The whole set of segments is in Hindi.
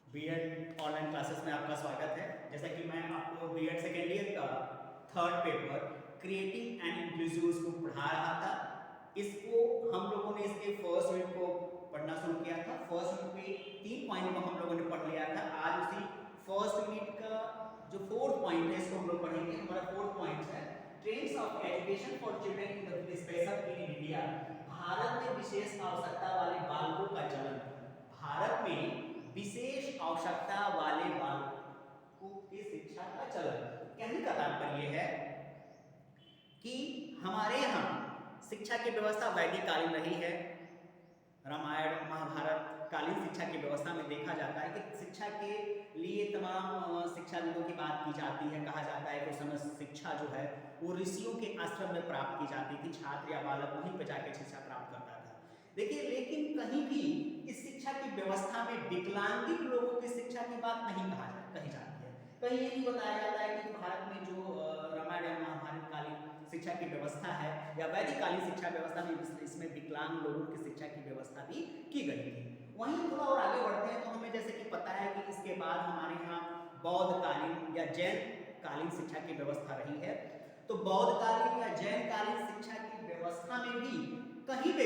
बीएड ऑनलाइन क्लासेस में आपका स्वागत है। जैसा कि मैं आपको बीएड सेकेंड ईयर का third paper creative and inclusive को पढ़ा रहा था। इसको हम लोगों ने इसके फर्स्ट यूनिट को पढ़ना शुरू किया था। फर्स्ट यूनिट में 3 पॉइंट को हम लोगों ने पढ़ लिया था। आज उसी फर्स्ट यूनिट का जो फोर्थ पॉइंट है इसको हम लोग पढ़ेंगे। हमारा फोर्थ पॉइंट है trends of education for children in the special in India. Bharat में विशेष आवश्यकता वाले बालकों का चलन। भारत में विशेष आवश्यकता वाले बालकों की शिक्षा का चलन। कहने का तात्पर्य है कि हमारे यहाँ शिक्षा की व्यवस्था वैदिक कालीन रही है। रामायण महाभारत कालीन शिक्षा की व्यवस्था में देखा जाता है कि शिक्षा के लिए तमाम शिक्षाविदों की बात की जाती है। कहा जाता है कि उस समय शिक्षा जो है वो ऋषियों के आश्रम में प्राप्त की जाती थी। छात्र या बालक वहीं पर जाकर शिक्षा प्राप्त करता था। देखिए, लेकिन कहीं भी इस शिक्षा की व्यवस्था में विकलांगित लोगों की शिक्षा की बात नहीं कही जाती है। कहीं ये नहीं बताया जाता है कि भारत में जो रामायण या महाभारत कालीन शिक्षा की व्यवस्था है या वैदिक कालीन शिक्षा व्यवस्था में इसमें विकलांग लोगों की शिक्षा की व्यवस्था भी की गई थी। वहीं थोड़ा और आगे बढ़ते हैं तो हमें जैसे कि पता है कि इसके बाद हमारे यहाँ बौद्ध कालीन या जैन कालीन शिक्षा की व्यवस्था रही है। तो बौद्ध कालीन या जैन कालीन शिक्षा की व्यवस्था में भी कहीं पे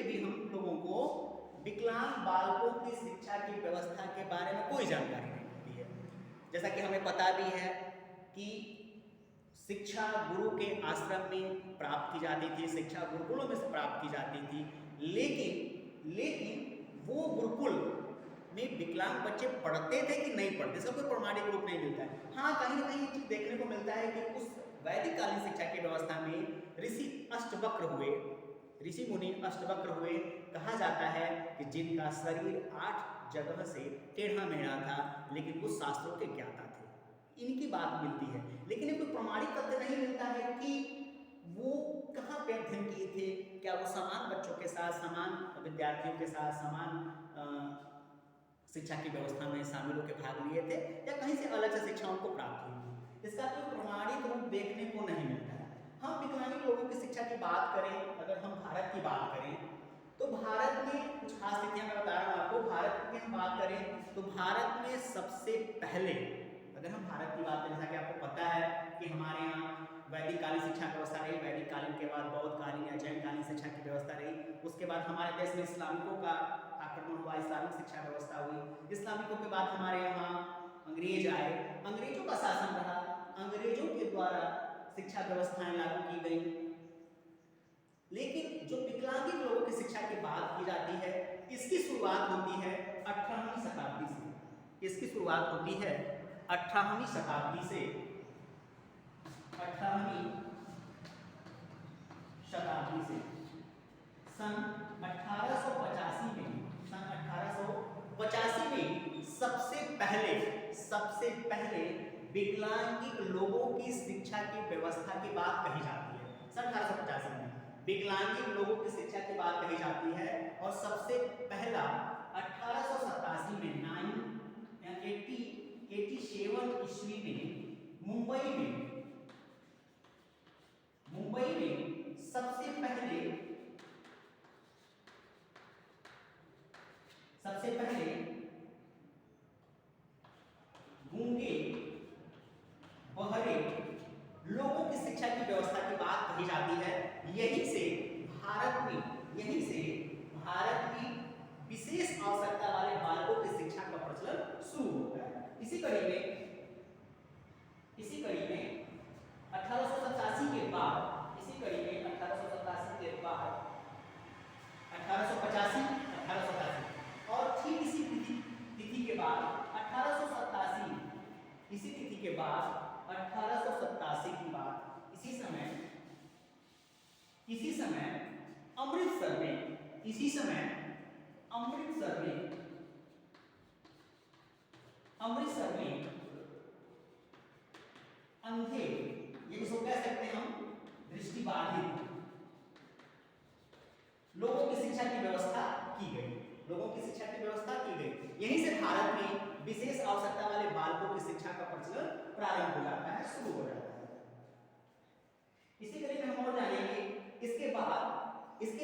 भी हम लोगों को विकलांग बालकों की शिक्षा की व्यवस्था के बारे में कोई जानकारी नहीं होती है। जैसा कि हमें पता भी है कि शिक्षा गुरु के आश्रम में प्राप्त की जाती थी, शिक्षा गुरुकुलों में प्राप्त की जाती थी, लेकिन वो गुरुकुल में विकलांग बच्चे पढ़ते थे कि नहीं पढ़ते, इसका कोई प्रमाणिक रूप नहीं मिलता है। हाँ, कहीं ना कहीं चीज देखने को मिलता है कि उस वैदिक कालीन शिक्षा की व्यवस्था में ऋषि मुनि अष्टवक्र हुए। कहा जाता है कि जिनका शरीर 8 जगह से टेढ़ा मेढ़ा था, लेकिन वो शास्त्रों के ज्ञाता थे। इनकी बात मिलती है, लेकिन ये कोई प्रमाणिक तथ्य नहीं मिलता है कि वो कहाँ पे अध्ययन किए थे। क्या वो समान बच्चों के साथ, समान विद्यार्थियों के साथ, समान शिक्षा की व्यवस्था में शामिल होकर भाग लिए थे, या कहीं से अलग से शिक्षा उनको प्राप्त हुई थी। इसका कोई प्रमाणिक रूप देखने को नहीं मिलता है। हम विकलांग लोगों की शिक्षा की बात करें, अगर हम भारत की बात करें तो भारत में कुछ खास स्थितियां मैं बता रहा हूँ आपको। भारत की हम बात करें तो भारत में सबसे पहले, अगर हम भारत की बात करें, जैसा कि आपको पता है कि हमारे यहाँ वैदिक कालीन शिक्षा व्यवस्था रही, वैदिक कालीन के बाद बौद्ध कालीन या जैन कालीन शिक्षा की व्यवस्था रही। उसके बाद हमारे देश में इस्लामिकों का आक्रमण हुआ, इस्लामिक शिक्षा व्यवस्था हुई। इस्लामिकों के बाद हमारे यहाँ अंग्रेज आए, अंग्रेजों का शासन रहा, अंग्रेजों के द्वारा शिक्षा व्यवस्थाएं लागू की गई। लेकिन जो विकलांगित लोगों की शिक्षा की बात की जाती है, इसकी शुरुआत होती है 18वीं शताब्दी से। इसकी शुरुआत होती है 18वीं शताब्दी से। 18वीं शताब्दी से सन 1885 में सबसे पहले विकलांगित लोगों की शिक्षा की व्यवस्था की बात कही जाती है। सन 1885 में विकलांगित लोगों की शिक्षा की बात कही जाती है। और सबसे पहला 1887 में 87 ईस्वी में मुंबई में सबसे पहले गूंगे बहरे लोगों की शिक्षा की व्यवस्था की बात कही जाती है। यहीं से भारत में विशेष आवश्यकता वाले बालकों की शिक्षा का प्रचलन शुरू होता है। इसी कड़ी में 1887 के बाद 1885 और ठीक इसी तिथि के बाद 1887 की बात इसी समय अमृतसर में अंधे, ये जिसको कह सकते हैं हम दृष्टिबाधित लोगों की शिक्षा की व्यवस्था की गई। यहीं से भारत में विशेष आवश्यकता वाले बालकों की शिक्षा का प्रचलन प्रारंभ हो जाता है, शुरू हो जाता है। इसी तरीके हम और जानेंगे। इसके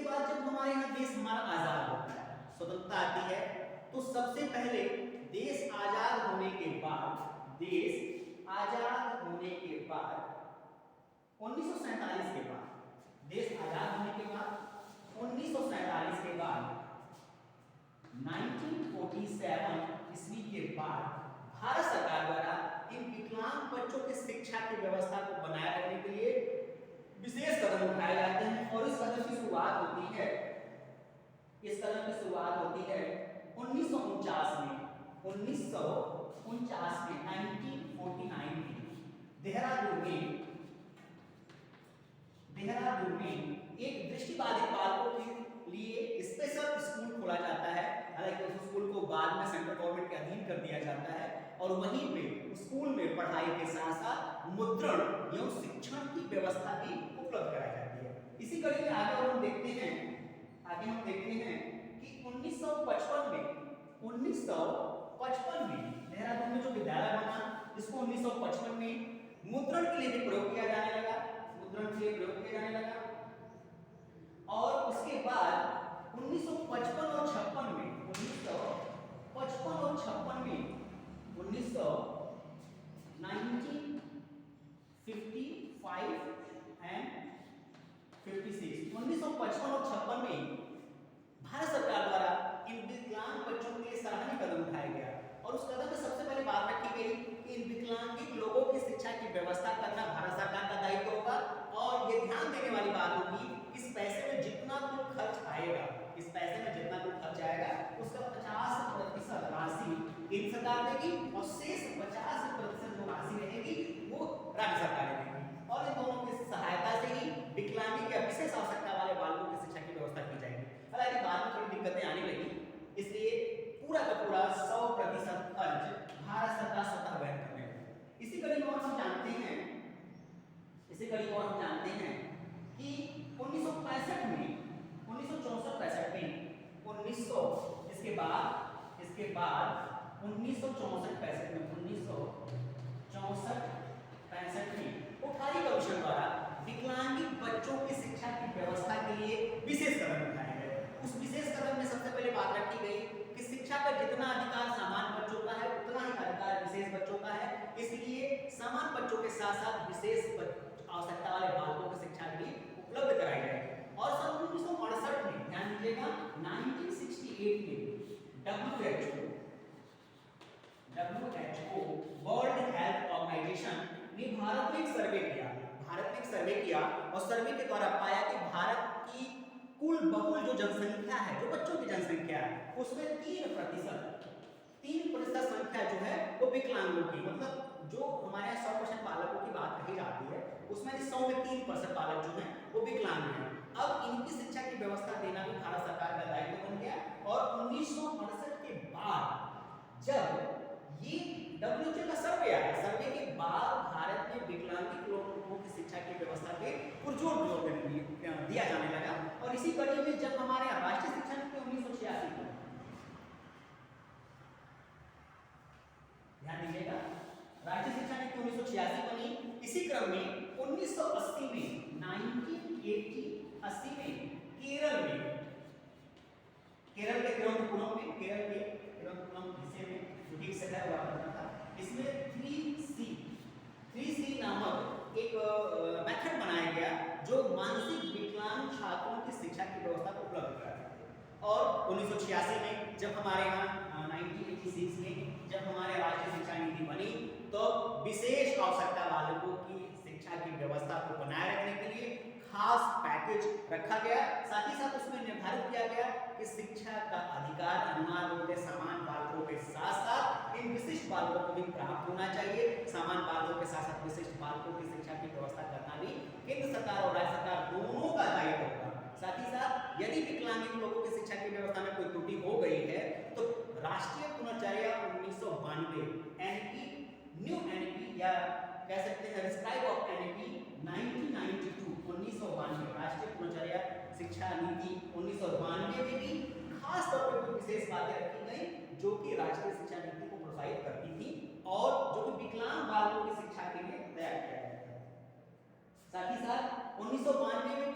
बाद जब हमारे यहाँ देश हमारा आजाद होता है, स्वतंत्रता आती है, तो सबसे पहले देश आजाद होने के बाद, देश आजाद होने के बाद 1947 के बाद, देश आजाद होने के बाद 1947 के बाद 1947 ईस्वी के बाद भारत सरकार द्वारा इन विकलांग बच्चों की शिक्षा की व्यवस्था को बनाए रखने के लिए विशेष कदम उठाए जाते हैं। और इस कदम की शुरुआत होती है, इस कदम की शुरुआत होती है 1949 में, 1949 में 1949 में देहरादून में एक दृष्टिबाधित बालकों के लिए स्पेशल स्कूल खोला जाता है। हालांकि उस स्कूल को बाद में सेंट्रल गवर्नमेंट के अधीन कर दिया जाता है और वहीं पे स्कूल में पढ़ाई के साथ साथ मुद्रण एवं शिक्षण की व्यवस्था भी उपलब्ध कराई जाती है। इसी कड़ी में आगे हम देखते हैं कि 1955 में देहरादून में जो विद्यालय बना, इसको 1955 में मुद्रण के लिए भी प्रयोग किया जाने लगा, और उसके बाद 1955 और 56 में 1955 और 56 में 1955 एंड 56 1955 और 56 में भारत सरकार द्वारा इन विकलांग बच्चों के लिए सराहनीय कदम उठाया गया। और उस कदम में सबसे पहले बात रखी गई कि इन विकलांगित लोगों की शिक्षा की व्यवस्था करना भारत सरकार का दायित्व होगा। और ये ध्यान देने वाली बात होगी, इस पैसे में जितना कुल खर्च आएगा, उसका 50% राशि केंद्र सरकार देगी और शेष 50% जो राशि रहेगी वो राज्य सरकार देगी। और इन दोनों की सहायता से ही विकलांगी या विशेष आवश्यकता वाले बालकों की शिक्षा की व्यवस्था की जाएगी। हालांकि बाद में थोड़ी दिक्कतें आने लगी, इसलिए पूरा का पूरा 100% खर्च भारत सरकार स्वतः वहन करने लगी। इसी कड़ी को हम जानते हैं कि 1965 में 1964 में 1964 में कोठारी कमीशन द्वारा विकलांगित बच्चों की शिक्षा की व्यवस्था के लिए विशेष कदम उठाए गए। उस विशेष कदम में सबसे पहले बात रखी गई कि शिक्षा का जितना अधिकार सामान्य बच्चों का है उतना ही अधिकार विशेष बच्चों का है। इसलिए सामान्य बच्चों के साथ साथ विशेष आवश्यकता वाले बालकों की शिक्षा भी उपलब्ध कराई जाएगी। और सन 1968 में, ध्यान दीजिएगा, 1968 में WHO वर्ल्ड हेल्थ ऑर्गेनाइजेशन ने भारत में एक सर्वे किया और सर्वे के द्वारा पाया कि भारत की कुल बहुल जो जनसंख्या है, जो बच्चों की जनसंख्या है, उसमें 3% संख्या जो है वो विकलांगों की, मतलब जो हमारे यहाँ 100% बालकों की बात कही जाती है उसमें 100 में 3% बालक जो हैं वो विकलांग हैं। अब इनकी शिक्षा की व्यवस्था देना भी भारत सरकार का दायित्व बन गया। और 1968 के बाद जब ये WHO का सर्वे आया, सर्वे के बाद भारत में विकलांगित लोगों की शिक्षा की व्यवस्था पे पुरजोर दिया जाने लगा। और इसी कड़ी में जब हमारे यहाँ राष्ट्रीय शिक्षा नीति 1986 को, ध्यान दीजिएगा, राष्ट्रीय शिक्षा नीति 1986 बनी। इसी क्रम में 1980 में 1980 में केरल के तिरुवनंतपुरम में, केरल के तिरुवनंतपुरम हिस्से में जो एक शहर हुआ करता था, इसमें 3C नामक एक मेथड बनाया गया जो मानसिक विकलांग छात्रों की शिक्षा की व्यवस्था को उपलब्ध कराता है। और 1986 में जब हमारे यहाँ 1986 में जब हमारे राष्ट्रीय शिक्षा नीति बनी तो विशेष आवश्यकता बालकों की शिक्षा की व्यवस्था को बनाए रखने के लिए खास पैकेज रखा गया। साथ ही साथ उसमें निर्धारित किया गया कि शिक्षा का अधिकार अनिवार्य रूप से सामान्य बालकों के साथ साथ इन विशिष्ट बालकों को भी प्राप्त होना चाहिए। सामान्य बालकों के साथ साथ विशिष्ट बालकों की शिक्षा की व्यवस्था करना भी केंद्र सरकार और राज्य सरकार दोनों का दायित्व होगा। साथ ही साथ यदि विकलांगित लोगों की शिक्षा की व्यवस्था में कोई त्रुटि हो गई है तो राष्ट्रीय पुनर्चर्या 1992 एनईपी, न्यू एनईपी या कह सकते हैं रिस्क्राइब ऑफ एनईपी 1992 राष्ट्रीय पुनर्चर्या शिक्षा नीति 1992 में भी खास तौर पर कुछ विशेष बातें रखी गई जो कि राष्ट्रीय शिक्षा नीति को प्रोत्साहित करती थी और जो कि विकलांग बालकों की शिक्षा के लिए तैयार किया गया था। साथ ही साथ 1992 में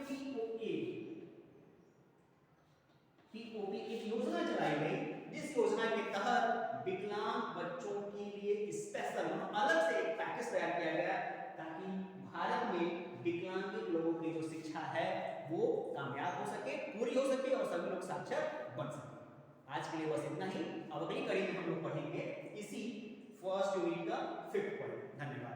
पीओए एक योजना चलाई गई जिस योजना के तहत विकलांग बच्चों के लिए स्पेशल अलग से एक पैकेज तैयार किया गया ताकि भारत में विकलांग लोगों की जो शिक्षा है वो कामयाब हो सके, पूरी हो सके और सभी लोग साक्षर बन सके। आज के लिए बस इतना ही। अब अगली कड़ी में हम लोग पढ़ेंगे इसी फर्स्ट यूनिट का 5th पॉइंट। धन्यवाद।